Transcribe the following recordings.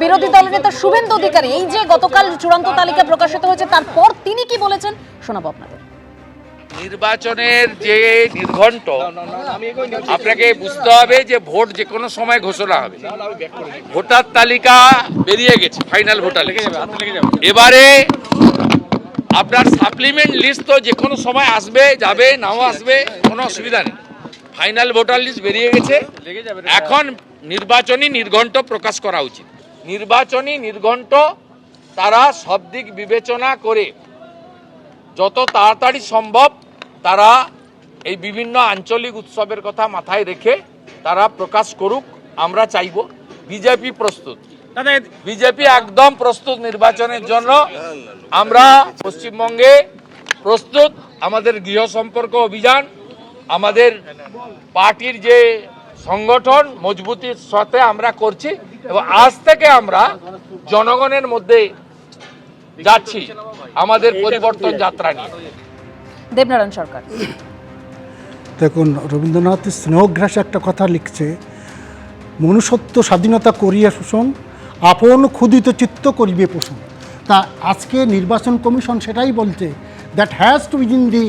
বিরোধী দলনেতা শুভেন্দু অধিকারী এই যে গতকাল চূড়ান্ত তালিকা প্রকাশিত হয়েছে তারপর তিনি কি বলেছেন শোনাবো আপনাদের। নির্বাচনের যে নির্ঘণ্ট আপনাকে বুঝতে হবে যে ভোট যে কোনো সময় ঘোষণা হবে। ভোটার তালিকা বেরিয়ে গেছে, ফাইনাল ভোটার লিস্ট। এবারে আপনার সাপ্লিমেন্ট লিস্ট তো যে কোনো সময় আসবে, যাবে, নাও আসবে, কোনো অসুবিধা নেই। ফাইনাল ভোটার লিস্ট বেরিয়ে গেছে, এখন নির্বাচনী নির্ঘণ্ট প্রকাশ করা উচিত। নির্বাচনী নির্ঘণ্ট তারা সব দিক বিবেচনা করে যত তাড়াতাড়ি সম্ভব তারা এই বিভিন্ন আঞ্চলিক উৎসবের কথা মাথায় রেখে তারা প্রকাশ করুক, আমরা চাইব। বিজেপি প্রস্তুত, বিজেপি একদম প্রস্তুত নির্বাচনের জন্য। আমরা পশ্চিমবঙ্গে প্রস্তুত। আমাদের গৃহ সম্পর্ক অভিযান, আমাদের পার্টির যে সংগঠন মজবুতির সাথে আমরা করছি এবং আজ থেকে আমরা জনগণের মধ্যে যাচ্ছি আমাদের পরিবর্তন যাত্রা নিয়ে। দেবনারায়ণ সরকার দেখুন, রবীন্দ্রনাথ স্নেহগ্রাসে একটা কথা লিখছে, মনুষ্যত্ব স্বাধীনতা করিয়া শোষণ, আপন ক্ষুদিত চিত্ত করিবে পোষণ। তা আজকে নির্বাচন কমিশন সেটাই বলছে, that has to within thee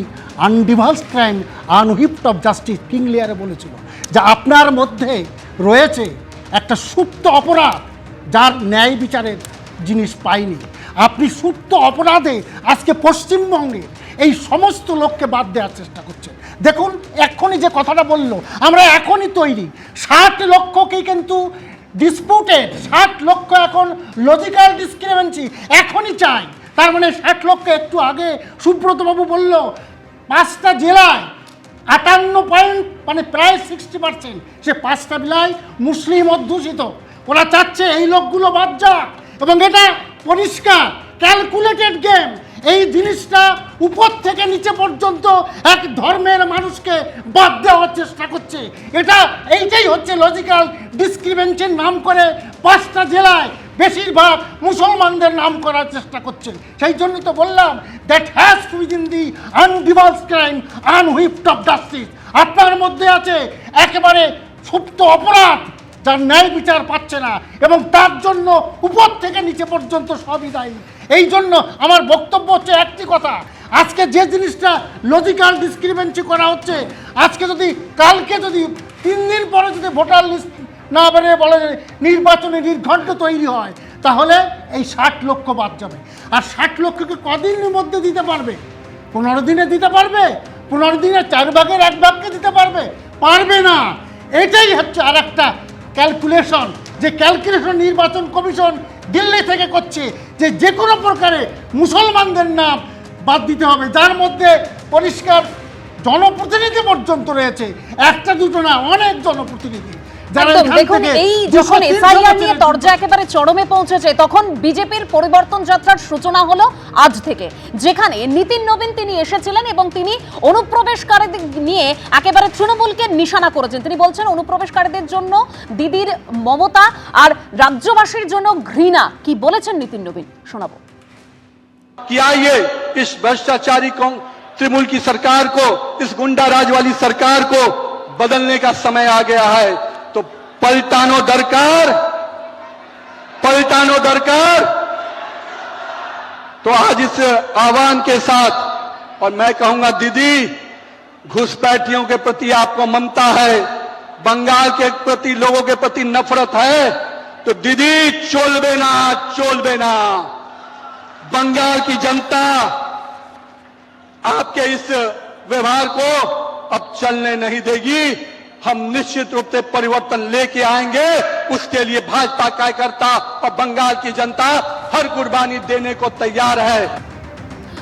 undivulged crime unwhipped of justice. King লিয়ারে বলেছিল যে আপনার মধ্যে রয়েছে একটা সুপ্ত অপরাধ যার ন্যায় বিচারের জিনিস পায়নি। আপনি সুপ্ত অপরাধে আজকে পশ্চিমবঙ্গে এই সমস্ত লোককে বাদ দেওয়ার চেষ্টা করছেন। দেখুন, এখনই যে কথাটা বলল, আমরা এখনই তৈরি। 60 লক্ষকেই কিন্তু ডিসপিউটেড, 60 লক্ষ এখন লজিক্যাল ডিসক্রিমিনেন্সি এখনই চাই। তার মানে 60 লক্ষ একটু আগে সুব্রতবাবু বলল 5টা জেলায় 58 মানে প্রায় 60%, সে 5টা জেলায় মুসলিম অধ্যুষিত। ওরা চাচ্ছে এই লোকগুলো বাদ যাক এবং এটা পরিষ্কার ক্যালকুলেটেড গেম। এই জিনিসটা উপর থেকে নিচে পর্যন্ত এক ধর্মের মানুষকে বাদ দেওয়ার চেষ্টা করছে। এইটাই হচ্ছে লজিক্যাল ডিসক্রিমিনেশন নাম করে 5টা জেলায় বেশিরভাগ মুসলমানদের নাম করার চেষ্টা করছেন। সেই জন্য তো বললাম that has to within thee undivulged crime unwhipped of justice. আপনার মধ্যে আছে একেবারে সুপ্ত অপরাধ যার ন্যায় বিচার পাচ্ছে না এবং তার জন্য উপর থেকে নিচে পর্যন্ত সবই দায়ী। এই জন্য আমার বক্তব্য হচ্ছে একটি কথা, আজকে যে জিনিসটা লজিক্যাল ডিসক্রিমিনেন্সি করা হচ্ছে, আজকে যদি কালকে যদি 3 দিন পরে যদি ভোটার লিস্ট না বেরিয়ে বলে নির্বাচনী নির্ঘণ্ট তৈরি হয়, তাহলে এই 60 লক্ষ বাদ যাবে। আর 60 লক্ষকে কদিনের মধ্যে দিতে পারবে? 15 দিনে দিতে পারবে? 15 দিনে 4 ভাগের 1 ভাগকে দিতে পারবে? পারবে না। এটাই হচ্ছে আর একটা ক্যালকুলেশন, যে ক্যালকুলেশন নির্বাচন কমিশন দিল্লি থেকে করছে, যে কোনো প্রকারে মুসলমানদের নাম বাদ দিতে হবে, যার মধ্যে পরিষ্কার জনপ্রতিনিধি পর্যন্ত রয়েছে, একটা দুটো না, অনেক জনপ্রতিনিধি। দেখুন, এই যখন এসআইআর নিয়ে তরজা একেবারে চরমে পৌঁছেছে, তখন বিজেপির পরিবর্তন যাত্রার সূচনা হলো আজ থেকে, যেখানে নীতিন নবীন তিনি এসেছিলেন এবং তিনি অনুপ্রবেশকারীদের নিয়ে একেবারে তৃণমূলকে নিশানা করেছেন। তিনি বলছেন অনুপ্রবেশকারীদের জন্য দিদির মমতা আর রাজ্যবাসীর জন্য ঘৃণা। কি বলেছেন নীতিন নবীন শোনাবো। किया ये इस भ्रष्टाचारी तृणमूल की सरकार को, इस गुंडा राज वाली सरकार को बदलने का समय आ गया है। तो पलटानो दरकार। तो आज इस आह्वान के साथ, और मैं कहूंगा दीदी, घुसपैठियों के प्रति आपको ममता है, बंगाल के प्रति लोगों के प्रति नफरत है, तो दीदी चोलबे ना। बंगाल की जनता आपके इस व्यवहार को अब चलने नहीं देगी। हम निश्चित रूप से परिवर्तन लेके आएंगे। उसके लिए भाजपा कार्यकर्ता और बंगाल की जनता हर कुर्बानी देने को तैयार है।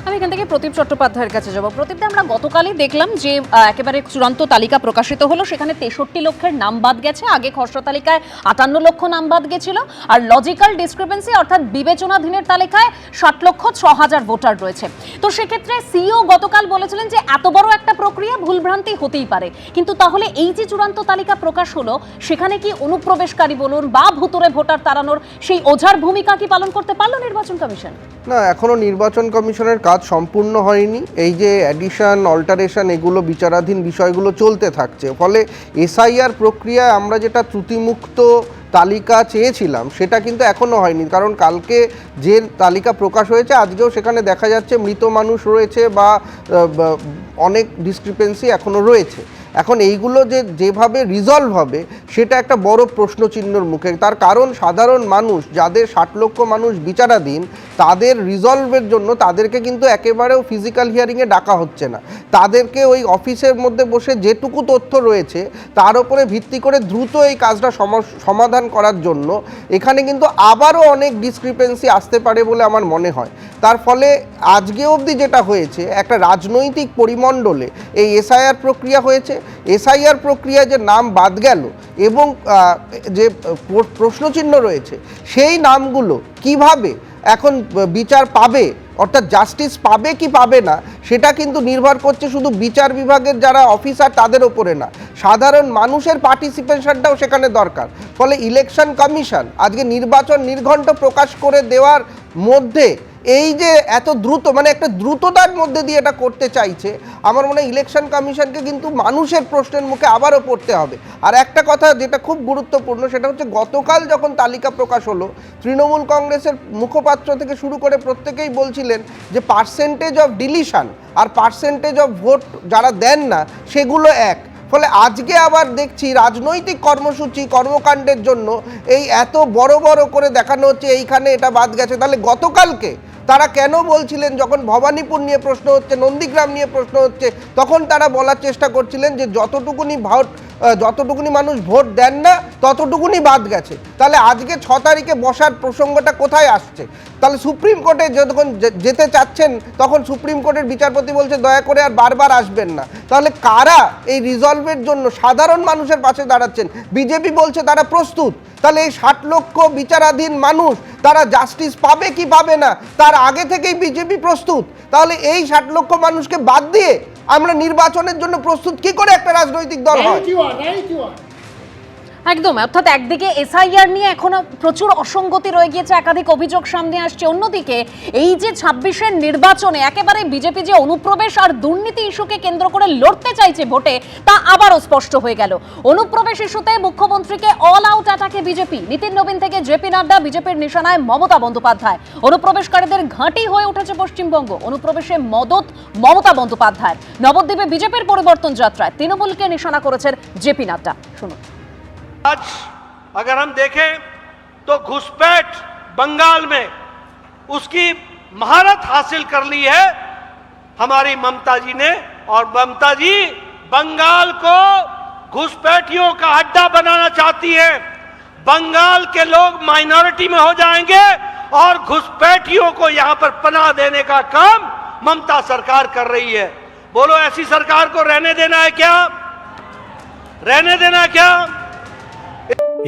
আমি এখান থেকে প্রদীপ চট্টোপাধ্যায়ের কাছে যাব। প্রদীপ, আমরা গতকালই দেখলাম যে একেবারে চূড়ান্ত তালিকা প্রকাশিত হলো, সেখানে 63 লক্ষের নাম বাদ গেছে। আগে খসড়া তালিকায় 58 লক্ষ নাম বাদ গেছিল, আর লজিক্যাল ডিসক্রিপেন্সি অর্থাৎ বিবেচনাধীনের তালিকায় 60,06,000 ভোটার রয়েছে। তো সেক্ষেত্রে সিইও গতকাল বলেছিলেন যে এত বড় একটা প্রক্রিয়া ভুলভ্রান্তি হতেই পারে, কিন্তু তাহলে এই যে চূড়ান্ত তালিকা প্রকাশ হলো, সেখানে কি অনুপ্রবেশকারী বলুন বা ভুতুরে ভোটার তাড়ানোর সেই ওঝার ভূমিকা কি পালন করতে পারলো নির্বাচন কমিশন? না, এখনো নির্বাচন কমিশনের কাজ সম্পূর্ণ হয়নি। এই যে অ্যাডিশন, অল্টারেশন, এগুলো বিচারাধীন বিষয়গুলো চলতে থাকছে। ফলে এসআইআর প্রক্রিয়ায় আমরা যেটা ত্রুটিমুক্ত তালিকা চেয়েছিলাম সেটা কিন্তু এখনও হয়নি, কারণ কালকে যে তালিকা প্রকাশ হয়েছে আজকেও সেখানে দেখা যাচ্ছে মৃত মানুষ রয়েছে বা অনেক ডিসক্রিপেন্সি এখনও রয়েছে। এখন এইগুলো যেভাবে রিজলভ হবে সেটা একটা বড় প্রশ্নচিহ্নর মুখে। তার কারণ সাধারণ মানুষ, যাদের 60 লক্ষ মানুষ বিচারাধীন, তাদের রিজলভের জন্য তাদেরকে কিন্তু একেবারেও ফিজিক্যাল হিয়ারিংয়ে ডাকা হচ্ছে না। তাদেরকে ওই অফিসের মধ্যে বসে যেটুকু তথ্য রয়েছে তার উপরে ভিত্তি করে দ্রুত এই কাজটা সমাধান করার জন্য এখানে কিন্তু আবারও অনেক ডিসক্রিপেন্সি আসতে পারে বলে আমার মনে হয়। তার ফলে আজকে অবধি যেটা হয়েছে, একটা রাজনৈতিক পরিমণ্ডলে এই এসআইআর প্রক্রিয়া হয়েছে, এসআইআর প্রক্রিয়ায় যে নাম বাদ গেল এবং যে প্রশ্নচিহ্ন রয়েছে সেই নামগুলো কিভাবে এখন বিচার পাবে, অর্থাৎ জাস্টিস পাবে কি পাবে না, সেটা কিন্তু নির্ভর করছে শুধু বিচার বিভাগের যারা অফিসার তাদের ওপরে না, সাধারণ মানুষের পার্টিসিপেশনটাও সেখানে দরকার। ফলে ইলেকশন কমিশন আজকে নির্বাচন নির্ঘণ্ট প্রকাশ করে দেওয়ার মধ্যে এই যে এত দ্রুত, মানে একটা দ্রুততার মধ্যে দিয়ে এটা করতে চাইছে, আমার মনে হয় ইলেকশন কমিশনকে কিন্তু মানুষের প্রশ্নের মুখে আবারও পড়তে হবে। আর একটা কথা যেটা খুব গুরুত্বপূর্ণ, সেটা হচ্ছে গতকাল যখন তালিকা প্রকাশ হলো, তৃণমূল কংগ্রেসের মুখপাত্র থেকে শুরু করে প্রত্যেকেই বলছিলেন যে পার্সেন্টেজ অফ ডিলিশন আর পার্সেন্টেজ অফ ভোট যারা দেন না সেগুলো এক। ফলে আজকে আবার দেখছি রাজনৈতিক কর্মসূচি কর্মকাণ্ডের জন্য এই এত বড় বড় করে দেখানো হচ্ছে এইখানে এটা বাদ গেছে। তাহলে গতকালকে তারা কেন বলছিলেন, যখন ভবানীপুর নিয়ে প্রশ্ন হচ্ছে, নন্দীগ্রাম নিয়ে প্রশ্ন হচ্ছে, তখন তারা বলার চেষ্টা করছিলেন যে যতটুকুনি মানুষ ভোট দেন না ততটুকুনি বাদ গেছে। তাহলে আজকে 6 তারিখে বসার প্রসঙ্গটা কোথায় আসছে? তাহলে সুপ্রিম কোর্টে যখন যেতে চাচ্ছেন তখন সুপ্রিম কোর্টের বিচারপতি বলছে দয়া করে আর বারবার আসবেন না। তাহলে কারা এই রিজলভের জন্য সাধারণ মানুষের পাশে দাঁড়াচ্ছেন? বিজেপি বলছে তারা প্রস্তুত। তাহলে এই 60 লক্ষ বিচারাধীন মানুষ তারা জাস্টিস পাবে কি পাবে না তার আগে থেকেই বিজেপি প্রস্তুত। তাহলে এই 60 লক্ষ মানুষকে বাদ দিয়ে আমরা নির্বাচনের জন্য প্রস্তুত কি করে একটা রাজনৈতিক দল হয়? একদম, অর্থাৎ একদিকে এসআইআর নিয়ে এখনো প্রচুর অসঙ্গতি রয়ে গিয়েছে, একাধিক অভিযোগ সামনে আসছে, অন্যদিকে এই যে 26-এর নির্বাচনে একেবারে বিজেপি যে অনুপ্রবেশ আর দুর্নীতি ইস্যুকে কেন্দ্র করে লড়তে চাইছে ভোটে, তা আবারও স্পষ্ট হয়ে গেল। অনুপ্রবেশ ইস্যুতে মুখ্যমন্ত্রীকে অল আউট অ্যাটাকে বিজেপি, নীতিন নবীন থেকে জেপি নাড্ডা, বিজেপির নিশানায় মমতা বন্দ্যোপাধ্যায়। অনুপ্রবেশকারীদের ঘাঁটি হয়ে উঠেছে পশ্চিমবঙ্গ, অনুপ্রবেশে মদত মমতা বন্দ্যোপাধ্যায়। নবদ্বীপে বিজেপির পরিবর্তন যাত্রায় তৃণমূলকে নিশানা করেছেন জেপি নাড্ডা। শুনুন। आज अगर हम देखें तो घुसपैठ बंगाल में उसकी महारत हासिल कर ली है हमारी ममता जी ने, और ममता जी बंगाल को घुसपैठियों का अड्डा बनाना चाहती है। बंगाल के लोग माइनॉरिटी में हो जाएंगे और घुसपैठियों को यहां पर पनाह देने का काम ममता सरकार कर रही है। बोलो, ऐसी सरकार को रहने देना है क्या? रहने देना है क्या?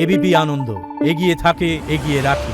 এবিপি আনন্দ, এগিয়ে থাকে, এগিয়ে রাখে।